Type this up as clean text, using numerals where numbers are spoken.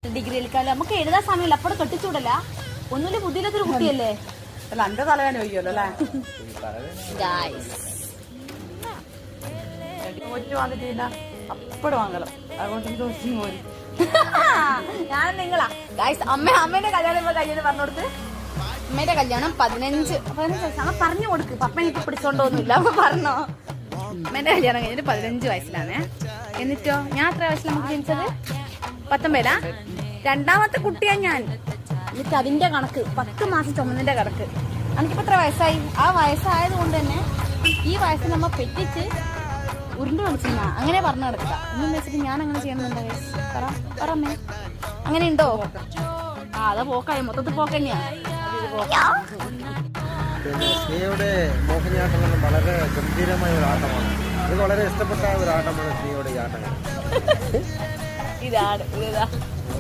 degree എടുക്കാല്ലോ നമുക്ക് എഴുതാൻ സമയമില്ല അപ്പോഴും കെട്ടിച്ചൂടല്ല ഒന്നുമില്ല ബുദ്ധിയില്ലാത്തൊരു കുട്ടിയല്ലേ അല്ല എന്റെ തലവേന വയ്ക്കുമല്ലോ അല്ലേ ഒറ്റ വന്നിട്ടില്ല അപ്പഴും വാങ്ങലോ അതുകൊണ്ട് ദിവസം പോരി ഞാൻ നിങ്ങളാ ഗായ്സ് അമ്മേന്റെ കല്യാണം ഇപ്പൊ കഴിഞ്ഞത് പറഞ്ഞു കൊടുത്ത് അമ്മേന്റെ കല്യാണം 15 വയസ്സാണ് പറഞ്ഞു കൊടുക്ക് പപ്പ എനിക്ക് പിടിച്ചോണ്ടോന്നുമില്ല അപ്പൊ പറഞ്ഞോ അമ്മേന്റെ കല്യാണം കഴിഞ്ഞിട്ട് 15 വയസ്സിലാണേ എന്നിട്ടോ ഞാൻ എത്ര വയസ്സിൽ നമുക്ക് ജനിച്ചത് 19 രണ്ടാമത്തെ കുട്ടിയാ ഞാൻ എന്നിട്ട് അതിന്റെ കണക്ക് 10 മാസം ചുമന്നതിന്റെ കണക്ക് എനിക്കിപ്പോ എത്ര വയസ്സായി ആ വയസ്സായത് കൊണ്ട് തന്നെ ഈ വയസ്സിൽ നമ്മ പെറ്റിച്ച് ഉരുണ്ട് കളിച്ചില്ല അങ്ങനെ പറഞ്ഞു നടക്കുക എന്നും വെച്ചിട്ട് ഞാൻ അങ്ങനെ ചെയ്യണമെന്നുണ്ടോ പറമ്മേ അങ്ങനെ ഉണ്ടോ ആ അതാ പോക്കായി മൊത്തത്തിൽ പോക്ക് തന്നെയാ സ്നേഹയുടെ മോഹിനിയാട്ടം വളരെ ഗംഭീരമായ ഒരു ആട്ടമാണ് ഇത് വളരെ ഇഷ്ടപ്പെട്ട ഒരു ആട്ടമാണ് സ്നേഹയുടെ ഈ ആട്ടങ്ങൾ ഇതാണ്